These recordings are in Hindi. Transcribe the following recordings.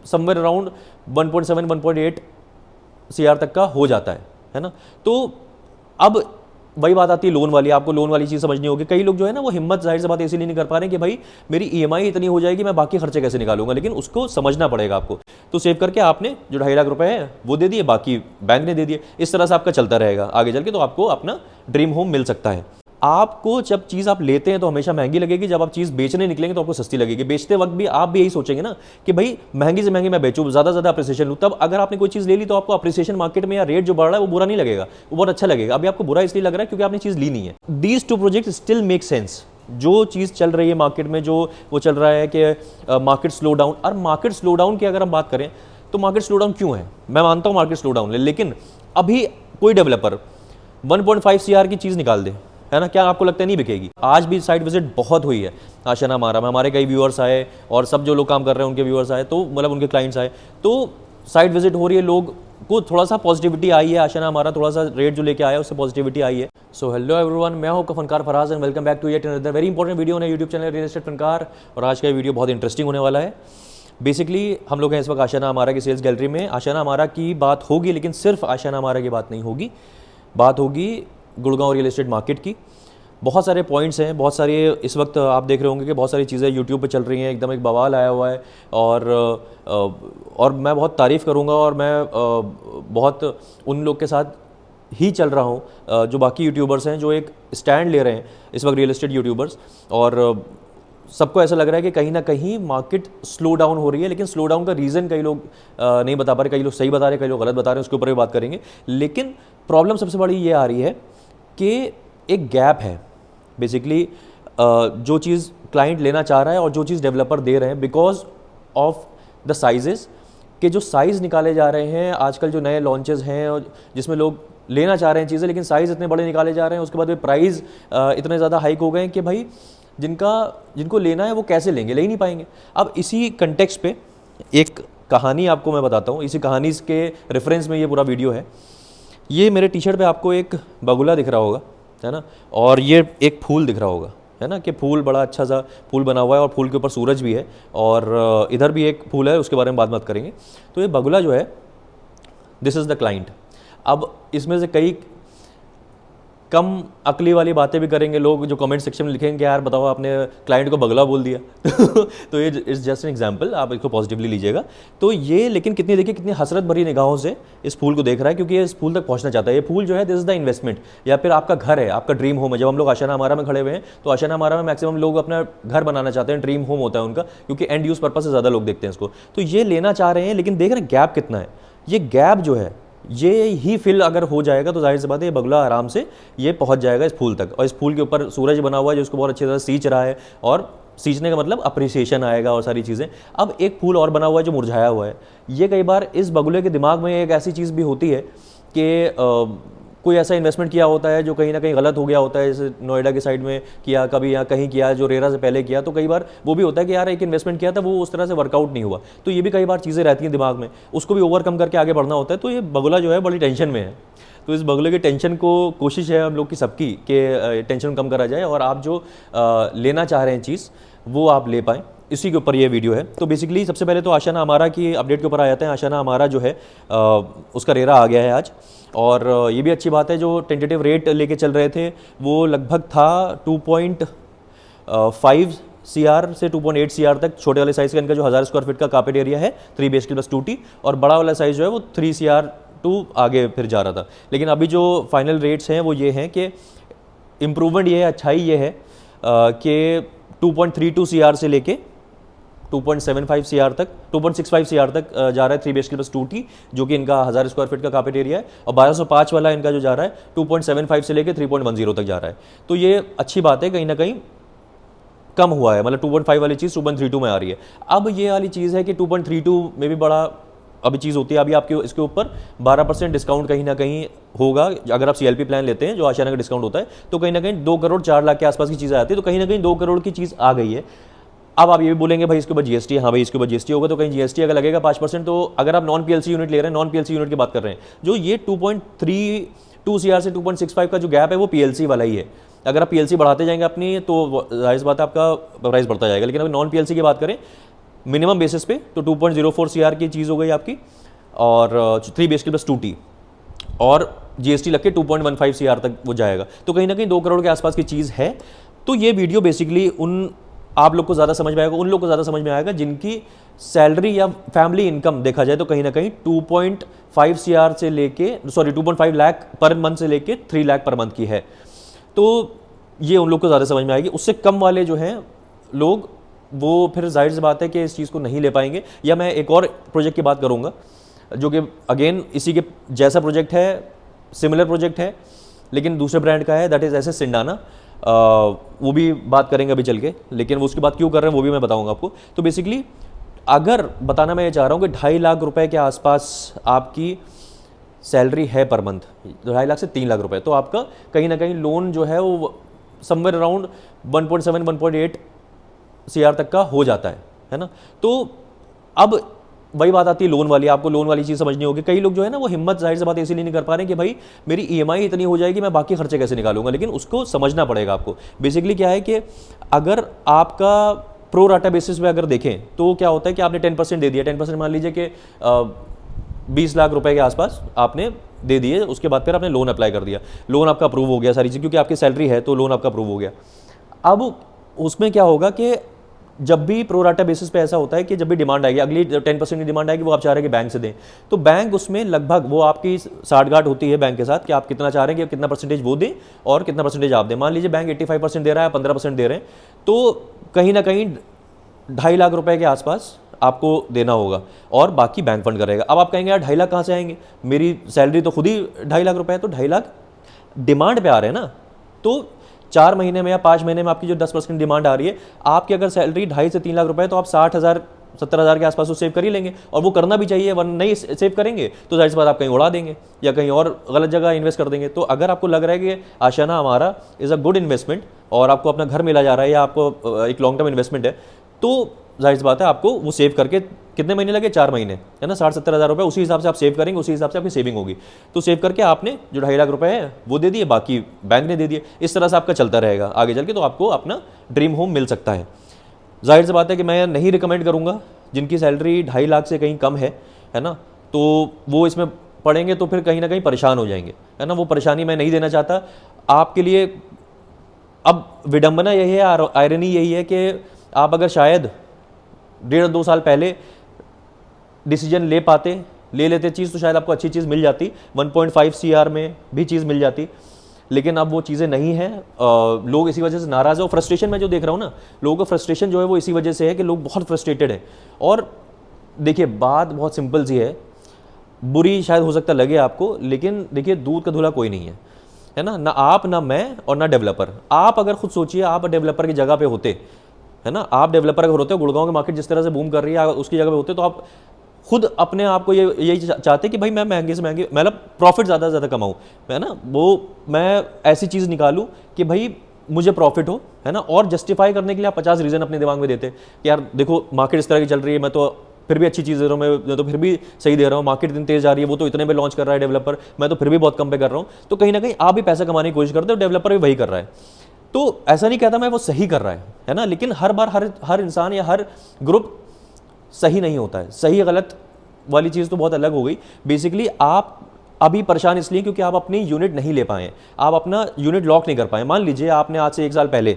समवेयर अराउंड 1.7 1.8 CR तक का हो जाता है ना। तो अब वही बात आती है लोन वाली, आपको लोन वाली चीज़ समझनी होगी। कई लोग जो है ना वो हिम्मत जाहिर सी बात इसीलिए नहीं कर पा रहे हैं कि भाई मेरी EMI इतनी हो जाएगी, मैं बाकी खर्चे कैसे निकालूंगा, लेकिन उसको समझना पड़ेगा आपको। तो सेव करके आपने जो 2.5 लाख रुपए है वो दे दिए, बाकी बैंक ने दे दिए, इस तरह से आपका चलता रहेगा आगे चल के, तो आपको अपना ड्रीम होम मिल सकता है। आपको जब चीज़ आप लेते हैं तो हमेशा महंगी लगेगी, जब आप चीज़ बेचने निकलेंगे तो आपको सस्ती लगेगी। बेचते वक्त भी आप भी यही सोचेंगे ना कि भाई महंगी से महंगी मैं बेचूँ, ज़्यादा से ज़्यादा अप्रिसिएशन लूँ। तब अगर आपने कोई चीज़ ले ली तो आपको अप्रिसिएशन मार्केट में या रेट जो बढ़ रहा है वो बुरा नहीं लगेगा, वो बहुत अच्छा लगेगा। अभी आपको बुरा इसलिए लग रहा है क्योंकि आपने चीज़ ली नहीं है। These two project still make sense. जो चीज़ चल रही है मार्केट में, जो वो चल रहा है कि मार्केट स्लो डाउन, और मार्केट स्लो डाउन की अगर हम बात करें तो मार्केट स्लो डाउन क्यों है, मैं मानता हूँ मार्केट स्लो डाउन है, लेकिन अभी कोई डेवलपर 1.5 CR की चीज़ निकाल दे, है ना, क्या आपको लगता है नहीं बिकेगी? आज भी साइट विजिट बहुत हुई है आशियाना अमारा में, हमारे कई व्यूअर्स आए और सब जो लोग काम कर रहे हैं उनके व्यूअर्स आए, तो मतलब उनके क्लाइंट्स आए, तो साइट विजिट हो रही है, लोग को थोड़ा सा पॉजिटिविटी आई है। आशियाना अमारा थोड़ा सा रेट जो लेके आया है उससे पॉजिटिविटी आई है। सो हेलो एवरीवन, मैं हूं Funkar Faraz and welcome back to yet another very important video on YouTube channel real estate Funkar. और आज का ये वीडियो बहुत इंटरेस्टिंग होने वाला है। बेसिकली हम लोग हैं इस वक्त आशियाना अमारा की सेल्स गैलरी में। आशियाना अमारा की बात होगी, लेकिन सिर्फ आशियाना अमारा की बात नहीं होगी, बात होगी गुड़गांव रियल एस्टेट मार्केट की। बहुत सारे पॉइंट्स हैं, बहुत सारे इस वक्त आप देख रहे होंगे कि बहुत सारी चीज़ें यूट्यूब पे चल रही हैं, एकदम एक बवाल आया हुआ है। और मैं बहुत तारीफ़ करूँगा और मैं बहुत उन लोग के साथ ही चल रहा हूँ जो बाकी यूट्यूबर्स हैं, जो एक स्टैंड ले रहे हैं इस वक्त रियल एस्टेट यूट्यूबर्स। और सबको ऐसा लग रहा है कि कहीं ना कहीं मार्केट स्लो डाउन हो रही है, लेकिन स्लो डाउन का रीज़न कई लोग नहीं बता पा रहे, कई लोग सही बता रहे हैं, कई लोग गलत बता रहे हैं, उसके ऊपर भी बात करेंगे। लेकिन प्रॉब्लम सबसे बड़ी ये आ रही है कि एक गैप है बेसिकली, जो चीज़ क्लाइंट लेना चाह रहा है और जो चीज़ डेवलपर दे रहे हैं, बिकॉज ऑफ द साइजेस के जो साइज़ निकाले जा रहे हैं आजकल, जो नए लॉन्चेस हैं और जिसमें लोग लेना चाह रहे हैं चीज़ें, लेकिन साइज़ इतने बड़े निकाले जा रहे हैं, उसके बाद भी प्राइस इतने ज़्यादा हाइक हो गए हैं कि भाई जिनको लेना है वो कैसे लेंगे, ले ही नहीं पाएंगे। अब इसी कंटेक्स्ट पे एक कहानी आपको मैं बताता हूँ, इसी कहानी के रेफरेंस में ये पूरा वीडियो है। ये मेरे टी शर्ट पे आपको एक बगुला दिख रहा होगा, है ना, और ये एक फूल दिख रहा होगा, है ना, कि फूल बड़ा अच्छा सा फूल बना हुआ है और फूल के ऊपर सूरज भी है, और इधर भी एक फूल है, उसके बारे में बात करेंगे। तो ये बगुला जो है, दिस इज़ द क्लाइंट। अब इसमें से कई कम अकली वाली बातें भी करेंगे लोग, जो कमेंट सेक्शन में लिखेंगे यार बताओ आपने क्लाइंट को बगला बोल दिया तो ये इज़ जस्ट एन एग्जांपल, आप इसको पॉजिटिवली लीजिएगा। तो ये लेकिन देखिए कितनी हसरत भरी निगाहों से इस फूल को देख रहा है, क्योंकि ये इस फूल तक पहुंचना चाहता है। ये फूल जो है दिस इज द इन्वेस्टमेंट, या फिर आपका घर है, आपका ड्रीम होम है। जब हम लोग आशियाना अमारा में खड़े हुए हैं तो आशियाना अमारा में मैक्सिमम लोग अपना घर बनाना चाहते हैं, ड्रीम होम होता है उनका, क्योंकि एंड यूज़ पर्पज से ज़्यादा लोग देखते हैं इसको। तो ये लेना चाह रहे हैं, लेकिन देख रहे हैं गैप कितना है। ये गैप जो है ये ही फिल अगर हो जाएगा तो जाहिर सी बात है ये बगुला आराम से ये पहुंच जाएगा इस फूल तक। और इस फूल के ऊपर सूरज बना हुआ है जो उसको बहुत अच्छी तरह सींच रहा है, और सींचने का मतलब अप्रिसिएशन आएगा और सारी चीज़ें। अब एक फूल और बना हुआ है जो मुरझाया हुआ है। ये कई बार इस बगुले के दिमाग में एक ऐसी चीज़ भी होती है कि कोई ऐसा इन्वेस्टमेंट किया होता है जो कहीं ना कहीं गलत हो गया होता है, जैसे नोएडा की साइड में किया, कभी यहाँ कहीं किया, जो रेरा से पहले किया। तो कई बार वो भी होता है कि यार एक इन्वेस्टमेंट किया था वो उस तरह से वर्कआउट नहीं हुआ। तो ये भी कई बार चीज़ें रहती हैं दिमाग में, उसको भी ओवरकम करके आगे बढ़ना होता है। तो ये बगुला जो है बड़ी टेंशन में है। तो इस बगुले की टेंशन को कोशिश है हम लोग की सबकी कि टेंशन कम करा जाए और आप जो लेना चाह रहे हैं चीज़ वो आप ले पाएँ, इसी के ऊपर ये वीडियो है। तो बेसिकली सबसे पहले तो आशियाना अमारा की अपडेट के ऊपर आ जाते हैं। आशियाना अमारा जो है उसका रेरा आ गया है आज, और ये भी अच्छी बात है। जो टेंटेटिव रेट लेके चल रहे थे वो लगभग था 2.5 CR से 2.8 CR तक। छोटे वाले साइज़ का इनका जो 1000 स्क्वायर फीट का कार्पेट एरिया है 3 BHK प्लस 2T, और बड़ा वाला साइज़ जो है वो 3 CR टू आगे फिर जा रहा था। लेकिन अभी जो फाइनल रेट्स हैं वो ये हैं कि इम्प्रूवमेंट ये है, अच्छाई ये है कि 2.32 CR से लेके 2.75 CR तक, 2.65 CR तक जा रहा है 3 BHK प्लस 2T, जो कि इनका 1000 स्क्वायर फीट का कार्पेट एरिया है। और 1205 वाला इनका जो जा रहा है 2.75 से लेके 3.10 तक जा रहा है। तो ये अच्छी बात है, कहीं ना कहीं कम हुआ है, मतलब 2.5 वाली चीज़ 2.32 में आ रही है। अब ये वाली चीज़ है कि 2.32 में भी बड़ा अभी चीज़ होती है। अभी आपके इसके ऊपर 12% डिस्काउंट कहीं ना कहीं होगा। अगर आप CLP प्लान लेते हैं जो आशियाना का डिस्काउंट होता है, तो कहीं ना कहीं 2 करोड़ 4 लाख के आसपास की चीज़ आती है। तो कहीं ना कहीं 2 करोड़ की चीज़ आ गई है। अब आप ये भी बोलेंगे भाई इसके ऊपर GST, हाँ भाई इसके ऊपर GST होगा, तो कहीं GST अगर लगेगा 5%, तो अगर आप नॉन PLC यूनिट ले रहे हैं, नॉन PLC यूनिट की बात कर रहे हैं, जो ये 2.32 CR से 2.65 का जो गैप है वो PLC वाला ही है। अगर आप PLC बढ़ाते जाएंगे अपनी, तो जाहिर सी बात है आपका प्राइस बढ़ता जाएगा। लेकिन अगर नॉन PLC की बात करें मिनिमम बेसिस पे, तो 2.04 CR की चीज़ हो गई आपकी, और 3 BHK प्लस 2T, और GST लग के 2.15 CR तक वो जाएगा। तो कहीं ना कहीं 2 करोड़ के आसपास की चीज़ है। तो ये वीडियो बेसिकली आप लोग को ज़्यादा समझ में आएगा, उन लोग को ज़्यादा समझ में आएगा जिनकी सैलरी या फैमिली इनकम देखा जाए तो कहीं ना कहीं 2.5 CR से लेके 2.5 लाख पर मंथ से लेके 3 लाख पर मंथ की है। तो ये उन लोग को ज़्यादा समझ में आएगी। उससे कम वाले जो हैं लोग, वो फिर जाहिर सी बात है कि इस चीज़ को नहीं ले पाएंगे। या मैं एक और प्रोजेक्ट की बात करूँगा जो कि अगेन इसी के जैसा प्रोजेक्ट है, सिमिलर प्रोजेक्ट है, लेकिन दूसरे ब्रांड का है, दैट इज़ एसएस सिंडाना। वो भी बात करेंगे अभी चल के, लेकिन वो उसकी बात क्यों कर रहे हैं वो भी मैं बताऊंगा आपको। तो बेसिकली अगर बताना मैं ये चाह रहा हूँ कि 2.5 लाख रुपए के आसपास आपकी सैलरी है पर मंथ, 2.5 लाख से 3 लाख रुपए, तो आपका कहीं ना कहीं लोन जो है वो समवेयर अराउंड 1.7-1.8 CR तक का हो जाता है ना। तो अब वही बात आती है लोन वाली, आपको लोन वाली चीज़ समझनी होगी। कई लोग जो है ना वो हिम्मत जाहिर सी बात इसीलिए नहीं कर पा रहे हैं कि भाई मेरी EMI इतनी हो जाएगी, मैं बाकी खर्चे कैसे निकालूंगा, लेकिन उसको समझना पड़ेगा आपको। बेसिकली क्या है कि अगर आपका प्रो राटा बेसिस पे अगर देखें तो क्या होता है कि आपने 10% दे दिया, 10% मान लीजिए कि 20 लाख रुपए के आसपास आपने दे दिए, उसके बाद फिर आपने लोन अप्लाई कर दिया, लोन आपका अप्रूव हो गया सारी चीज़, क्योंकि आपकी सैलरी है तो लोन आपका अप्रूव हो गया। अब उसमें क्या होगा कि जब भी प्रोराटा बेसिस पे ऐसा होता है कि जब भी डिमांड आएगी, अगली 10% की डिमांड आएगी, वो आप चाह रहे हैं कि बैंक से दें, तो बैंक उसमें लगभग वो आपकी साठगांठ होती है बैंक के साथ कि आप कितना चाह रहे हैं कि कितना परसेंटेज वो दें और कितना परसेंटेज आप दें। मान लीजिए बैंक 85% दे रहा है, 15% दे रहे हैं, तो कहीं ना कहीं 2.5 लाख रुपए के आसपास आपको देना होगा और बाकी बैंक फंड करेगा। अब आप कहेंगे यार 2.5 लाख कहाँ से आएंगे, मेरी सैलरी तो खुद ही 2.5 लाख रुपए है, तो 2.5 लाख डिमांड पे आ रहे हैं ना। तो 4 महीने में या 5 महीने में आपकी जो 10% डिमांड आ रही है, आपकी अगर सैलरी 2.5 से 3 लाख रुपए है तो आप 60,000-70,000 के आसपास तो सेव कर ही लेंगे, और वो करना भी चाहिए, वरना नहीं सेव करेंगे तो जाहिर सी बात आप कहीं उड़ा देंगे या कहीं और गलत जगह इन्वेस्ट कर देंगे। तो अगर आपको लग रहा है कि आशियाना हमारा इज़ अ गुड इन्वेस्टमेंट और आपको अपना घर मिला जा रहा है या आपको एक लॉन्ग टर्म इन्वेस्टमेंट है, तो जाहिर सी बात है आपको वो सेव करके कितने महीने लगे, 4 महीने, है ना, 60-70 हज़ार रुपये, उसी हिसाब से आप सेव करेंगे, उसी हिसाब से आपकी सेविंग होगी। तो सेव करके आपने जो 2.5 लाख रुपए है वो दे दिए, बाकी बैंक ने दे दिए। इस तरह से आपका चलता रहेगा आगे चल के, तो आपको अपना ड्रीम होम मिल सकता है। जाहिर सी बात है कि मैं नहीं रिकमेंड करूँगा जिनकी सैलरी 2.5 लाख से कहीं कम है ना, तो वो इसमें पढ़ेंगे तो फिर कहीं ना कहीं परेशान हो जाएंगे, है ना। वो परेशानी मैं नहीं देना चाहता आपके लिए। अब विडंबना यही है, आयरनी यही है कि आप अगर शायद 1.5-2 साल पहले डिसीजन ले लेते चीज़, तो शायद आपको अच्छी चीज़ मिल जाती, 1.5 CR में भी चीज़ मिल जाती, लेकिन अब वो चीज़ें नहीं हैं। लोग इसी वजह से नाराज़ है, और फ्रस्ट्रेशन मैं जो देख रहा हूँ ना, लोगों का फ्रस्ट्रेशन जो है वो इसी वजह से है कि लोग बहुत फ्रस्ट्रेटेड हैं। और देखिए बात बहुत सिंपल सी है, बुरी शायद हो सकता लगे आपको, लेकिन देखिए दूध का धुला कोई नहीं है ना, ना आप, ना मैं और ना डेवलपर। आप अगर खुद सोचिए, आप डेवलपर की जगह पे होते, है ना, आप डेवलपर अगर होते हो, गुड़गांव की मार्केट जिस तरह से बूम कर रही है, उसकी जगह पे होते, तो आप खुद अपने आप को यही चाहते कि भाई मैं महंगे से महंगे, मतलब प्रॉफिट ज़्यादा से ज़्यादा कमाऊँ, है ना, वो मैं ऐसी चीज़ निकालूँ कि भाई मुझे प्रॉफिट हो, है ना। और जस्टिफाई करने के लिए आप 50 रीज़न अपने दिमाग में देते कि यार देखो मार्केट इस तरह की चल रही है, मैं तो फिर भी अच्छी चीज़ दे रहा हूँ, मैं तो फिर भी सही दे रहा हूँ, मार्केट इतनी तेज़ जा रही है, वो तो इतने पे लॉन्च कर रहा है डेवलपर, मैं तो फिर भी बहुत कम पे कर रहा हूँ। तो कहीं ना कहीं आप भी पैसा कमाने की कोशिश करते हो, डेवलपर भी वही कर रहा है। तो ऐसा नहीं कहता मैं वो सही कर रहा है ना, लेकिन हर बार हर इंसान या हर ग्रुप सही नहीं होता है। सही गलत वाली चीज़ तो बहुत अलग हो गई। बेसिकली आप अभी परेशान इसलिए क्योंकि आप अपनी यूनिट नहीं ले पाए, आप अपना यूनिट लॉक नहीं कर पाए। मान लीजिए आपने आज से 1 साल पहले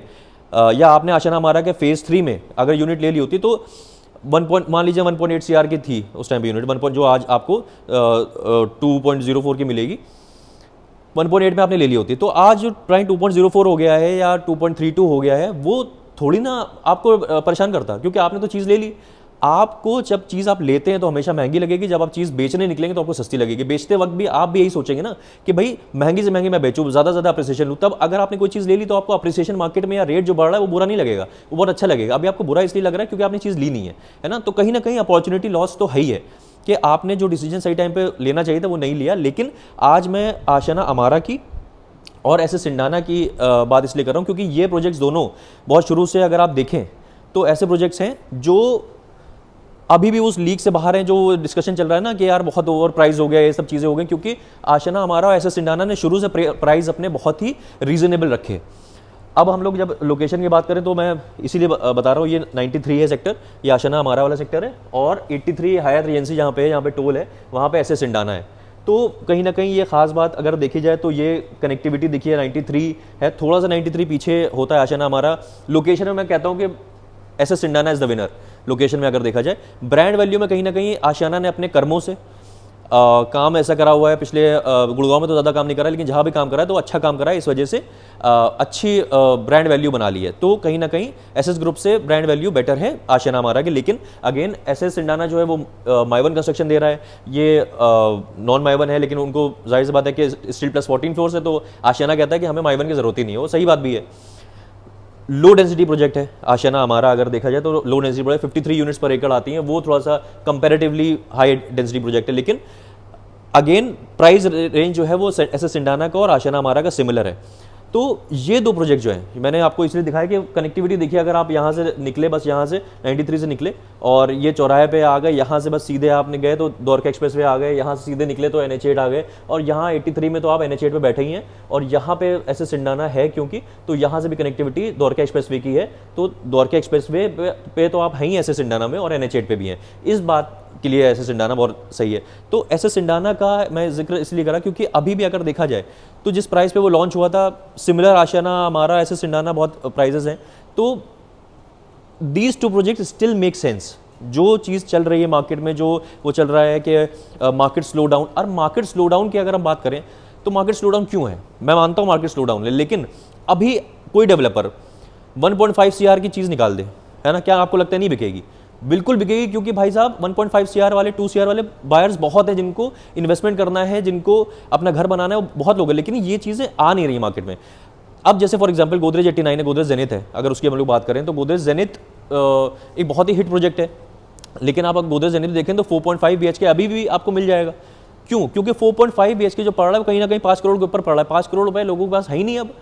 या आपने आशियाना हमारा के फेज़ 3 में अगर यूनिट ले ली होती, तो मान लीजिए 1.8 CR की थी उस टाइम पे यूनिट, जो आज आपको 2.04 की मिलेगी, 1.8 में आपने ले ली होती, तो आज जो प्राइस 2.04 हो गया है या 2.32 हो गया है, वो थोड़ी ना आपको परेशान करता, क्योंकि आपने तो चीज़ ले ली। आपको जब चीज़ आप लेते हैं तो हमेशा महंगी लगेगी, जब आप चीज़ बेचने निकलेंगे तो आपको सस्ती लगेगी। बेचते वक्त भी आप भी यही सोचेंगे ना कि भाई महंगी से महंगी मैं बेचूँ, ज़्यादा से ज़्यादा अप्रिसिएशन लूँ। तब अगर आपने कोई चीज़ ले ली तो आपको अप्रिसिएशन मार्केट में या रेट जो बढ़ रहा है वो बुरा नहीं लगेगा, वो बहुत अच्छा लगेगा। अभी आपको बुरा इसलिए लग रहा है क्योंकि आपने चीज़ ली नहीं है ना। तो कहीं ना कहीं अपॉर्चुनिटी लॉस तो है ही है कि आपने जो डिसीजन सही टाइम पर लेना चाहिए था वो नहीं लिया। लेकिन आज मैं आशियाना अमारा की और एसएस सिंडाना की बात इसलिए कर रहा हूँ क्योंकि ये प्रोजेक्ट्स दोनों बहुत शुरू से अगर आप देखें तो ऐसे प्रोजेक्ट्स हैं जो अभी भी उस लीग से बाहर हैं, जो डिस्कशन चल रहा है ना कि यार बहुत ओवर प्राइस हो गया, ये सब चीज़ें हो गई, क्योंकि आशियाना हमारा और एसएस सिंडाना ने शुरू से प्राइस अपने बहुत ही रीजनेबल रखे। अब हम लोग जब लोकेशन की बात करें तो मैं इसीलिए बता रहा हूँ, ये 93 है सेक्टर, ये आशियाना हमारा वाला सेक्टर है, और 83 हयात रीजेंसी जहाँ पे है, जहाँ पे टोल है, वहाँ पे एसएस सिंडाना है। तो कहीं ना कहीं ये खास बात अगर देखी जाए तो ये कनेक्टिविटी देखिए 93 है, थोड़ा सा 93 पीछे होता है आशियाना हमारा। लोकेशन में मैं कहता हूँ कि SS Cendana is the winner location में अगर देखा जाए। ब्रांड वैल्यू में कहीं ना कहीं आशियाना ने अपने कर्मों से काम ऐसा करा हुआ है, पिछले गुड़गांव में तो ज़्यादा काम नहीं करा, लेकिन जहाँ भी काम करा है तो अच्छा काम करा है, इस वजह से अच्छी ब्रांड वैल्यू बना ली है। तो कहीं ना कहीं एसएस ग्रुप से ब्रांड वैल्यू बेटर है आशियाना हमारा की। लेकिन अगेन एसएस सिंडाना जो है वो माइवन कंस्ट्रक्शन दे रहा है, ये नॉन माइवन है, लेकिन उनको जाहिर सी बात है कि स्टील प्लस 14 फ्लोर से, तो आशियाना कहता है कि हमें माइवन की जरूरत ही नहीं है, वो सही बात भी है। लो डेंसिटी प्रोजेक्ट है आशियाना हमारा, अगर देखा जाए तो लो डेंसिटी प्रोजेक्ट 53 यूनिट्स पर एकड़ आती हैं, वो थोड़ा सा कंपैरेटिवली हाई डेंसिटी प्रोजेक्ट है। लेकिन अगेन प्राइस रेंज जो है वो एसएस सिंडाना का और आशियाना हमारा का सिमिलर है। तो ये दो प्रोजेक्ट जो है मैंने आपको इसलिए दिखाया कि कनेक्टिविटी देखिए, अगर आप यहाँ से निकले, बस यहाँ से 93 से निकले और ये चौराहे पे आ गए, यहाँ से बस सीधे आपने गए तो द्वारका एक्सप्रेस वे आ गए, यहाँ से सीधे निकले तो NH8 आ गए, और यहाँ 83 में तो आप NH8 पे बैठे ही हैं, और यहाँ पे एसएस सिंडाना है क्योंकि, तो यहाँ से भी कनेक्टिविटी द्वारका एक्सप्रेस वे की है, तो द्वारका एक्सप्रेस वे पे तो आप हैं ही एसएस सिंडाना में, और NH8 पे भी हैं। इस बात के लिए एसएस सिंडाना बहुत सही है। तो एसएस सिंडाना का मैं जिक्र इसलिए करा क्योंकि अभी भी अगर देखा जाए तो जिस प्राइस पे वो लॉन्च हुआ था, सिमिलर आशियाना हमारा, एसएस सिंडाना बहुत प्राइजेस हैं। तो these two project still make sense. जो चीज़ चल रही है मार्केट में, जो वो चल रहा है कि मार्केट स्लो डाउन, और मार्केट स्लो डाउन की अगर हम बात करें तो मार्केट स्लो डाउन क्यों है, मैं मानता हूँ मार्केट स्लो डाउन है, लेकिन अभी कोई डेवलपर 1.5 CR की चीज़ निकाल दे, है ना, क्या आपको लगता है नहीं बिकेगी? बिल्कुल बिकेगी, क्योंकि भाई साहब 1.5 CR वाले, 2 CR वाले बायर्स बहुत है, जिनको इन्वेस्टमेंट करना है, जिनको अपना घर बनाना है, वो बहुत लोग हैं, लेकिन ये चीज़ें आ नहीं रही मार्केट में। अब जैसे फॉर एग्जांपल गोदरेज 89 है, गोदरेज जेनिथ है, अगर उसकी हम लोग बात करें तो गोदरेज जेनिथ एक बहुत ही हिट प्रोजेक्ट है, लेकिन आप अगर गोदरेज जेनिथ देखें तो 4.5 BHK अभी भी आपको मिल जाएगा। क्यों? क्योंकि 4.5 BHK जो पड़ रहा है कहीं ना कहीं 5 करोड़ के ऊपर पड़ रहा है। 5 करोड़ रुपए लोगों के पास है ही नहीं, अब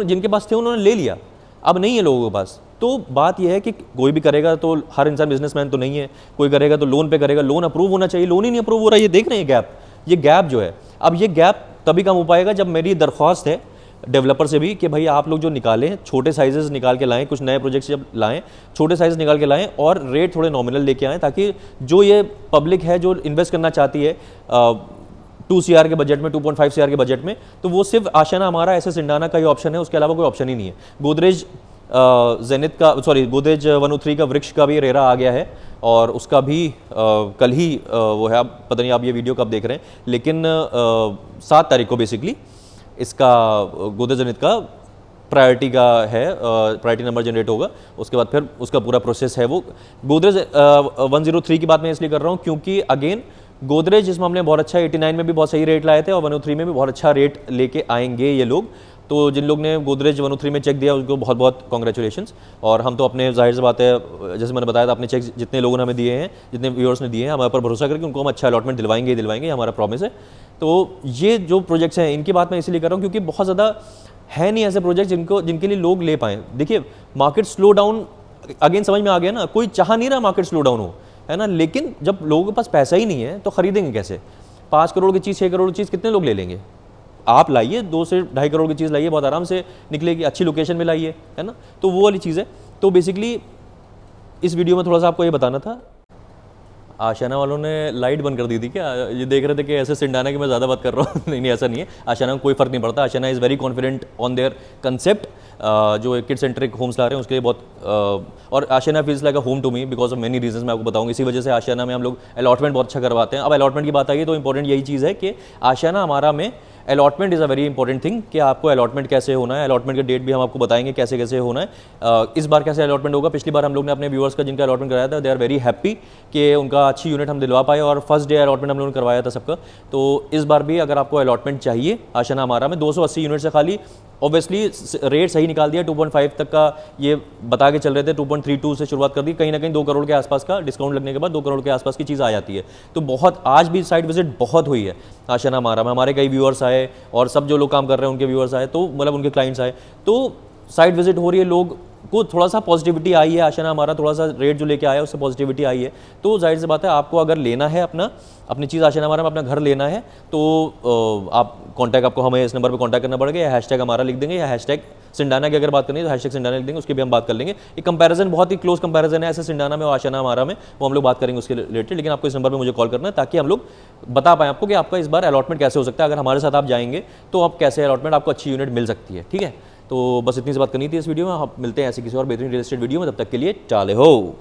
जिनके पास थे उन्होंने ले लिया, अब नहीं है लोगों के पास। तो बात यह है कि कोई भी करेगा तो, हर इंसान बिजनेसमैन तो नहीं है, कोई करेगा तो लोन पे करेगा, लोन अप्रूव होना चाहिए, लोन ही नहीं अप्रूव हो रहा है, ये देख रहे हैं गैप, ये गैप जो है, अब ये गैप तभी कम हो पाएगा जब मेरी दरख्वास्त है डेवलपर से भी कि भाई आप लोग जो निकालें, छोटे साइजेस निकाल के लाएं, कुछ नए प्रोजेक्ट्स जब लाएं छोटे साइज निकाल के लाएं, और रेट थोड़े नॉमिनल लेके आएँ, ताकि जो ये पब्लिक है जो इन्वेस्ट करना चाहती है 2 CR के बजट में, 2.5 CR के बजट में, तो वो सिर्फ आशियाना हमारा, एसएस सिंडाना का ही ऑप्शन है, उसके अलावा कोई ऑप्शन ही नहीं है। गोदरेज जेनिथ का, सॉरी गोदरेज 103 का वृक्ष का भी रेरा आ गया है, और उसका भी कल ही वो है, आप पता नहीं आप ये वीडियो कब देख रहे हैं, लेकिन 7 तारीख को बेसिकली इसका गोदरेज जेनिथ का प्रायोरिटी का है, प्रायोरिटी नंबर जनरेट होगा, उसके बाद फिर उसका पूरा प्रोसेस है। वो गोदरेज 103 की बात मैं इसलिए कर रहा हूँ क्योंकि अगेन गोदरेज इस मामले में बहुत अच्छा है, 89 में भी बहुत सही रेट लाए थे, और 103 में भी बहुत अच्छा रेट लेके आएंगे ये लोग। तो जिन लोग ने गोदरेज 103 में चेक दिया उनको बहुत बहुत कॉन्ग्रेचुलेशंस। और हम तो अपने, जाहिर सी बात है, जैसे मैंने बताया था, अपने चेक जितने लोगों ने हमें दिए हैं, जितने व्यूअर्स ने दिए हैं, हमारे पर भरोसा करके उनको हम अच्छा अलॉटमेंट दिलवाएंगे, हमारा प्रॉमिस है। तो ये जो प्रोजेक्ट्स हैं इनकी बात मैं इसलिए कर रहा हूँ क्योंकि बहुत ज़्यादा है नहीं ऐसे प्रोजेक्ट जिनके लिए लोग ले पाएँ। देखिए मार्केट स्लो डाउन अगेन समझ में आ गया ना, कोई चाह नहीं रहा मार्केट स्लो डाउन हो, है ना, लेकिन जब लोगों के पास पैसा ही नहीं है तो खरीदेंगे कैसे? 5 करोड़ की चीज़, 6 करोड़ की चीज़ कितने लोग ले लेंगे? आप लाइए 2 से 2.5 करोड़ की चीज़ लाइए, बहुत आराम से निकलेगी, अच्छी लोकेशन में लाइए, है ना। तो वो वाली चीज़ है। तो बेसिकली इस वीडियो में थोड़ा सा आपको ये बताना था। आशियाना वालों ने लाइट बंद कर दी थी क्या? ये देख रहे थे कि ऐसे सिंडाना की मैं ज़्यादा बात कर रहा हूँ नहीं, ऐसा नहीं है, आशियाना को कोई फ़र्क नहीं पड़ता। Ashiana is very confident on their concept, जो किड सेंट्रिक होम्स ला रहे हैं उसके लिए बहुत, और Ashiana feels like a home to me because of many reasons, मैं आपको बताऊंगा। इसी वजह से आशियाना में हम लोग अलॉटमेंट बहुत अच्छा करवाते हैं। अब अलॉटमेंट की बात आई तो इंपॉर्टेंट यही चीज़ है कि आशियाना हमारा में allotment is a very important thing, कि आपको अलॉटमेंट कैसे होना है, अलॉटमेंट का डेट भी हम आपको बताएंगे कैसे कैसे होना है। इस बार कैसे अलॉटमेंट होगा, पिछली बार हम लोग ने अपने व्यूअर्स का जिनका अलॉटमेंट कराया था, दे आर वेरी हैप्पी कि उनका अच्छी यूनिट हम दिलवा पाए, और फर्स्ट डे अलॉटमेंट हम लोगों ने करवाया था सबका। तो इस बार भी अगर आपको अलॉटमेंट चाहिए आशियाना हमारा में 280 यूनिट से खाली, ऑब्वियसली रेट सही निकाल दिया, 2.5 तक का ये बता के चल रहे थे, 2.32 से शुरुआत कर दी, कहीं ना कहीं 2 करोड़ के आसपास का डिस्काउंट लगने के बाद 2 करोड़ के आसपास की चीज़ आ जाती है। तो बहुत, आज भी साइट विजिट बहुत हुई है आशियाना हमारा में, हमारे कई व्यूअर्स आए, और सब जो लोग काम कर रहे हैं उनके व्यूअर्स आए, तो मतलब उनके क्लाइंट्स आए, तो साइट विजिट हो रही है, लोग को थोड़ा सा पॉजिटिविटी आई है, आशियाना हमारा थोड़ा सा रेट जो लेके आया है उससे पॉजिटिविटी आई है, तो जाहिर सी बात है आपको अगर लेना है अपनी चीज़ आशियाना हमारा में अपना घर लेना है तो आप कॉन्टैक्ट आपको हमें इस नंबर पर कॉन्टैक्ट करना पड़ेगा, या हैशटैग हमारा लिख देंगे, या हैशटैग सिंडाना की अगर बात करनी है तो हैशटैग सिंडाना लिख देंगे, उसकी भी हम बात कर लेंगे। ये कंपैरिजन बहुत ही क्लोज कंपैरिजन है ऐसे सिंडाना में और आशियाना हमारा में, वो हम लोग बात करेंगे उसके रिलेटेड। लेकिन आपको इस नंबर पर मुझे कॉल करना है ताकि हम लोग बता पाएँ आपको कि आपका इस बार अलॉटमेंट कैसे हो सकता है, अगर हमारे साथ आप जाएंगे तो आप कैसे अलॉटमेंट आपको अच्छी यूनिट मिल सकती है। ठीक है, तो बस इतनी सी बात करनी थी इस वीडियो में। आप मिलते हैं ऐसे किसी और बेहतरीन रियल एस्टेट वीडियो में, तब तक के लिए टाले हो।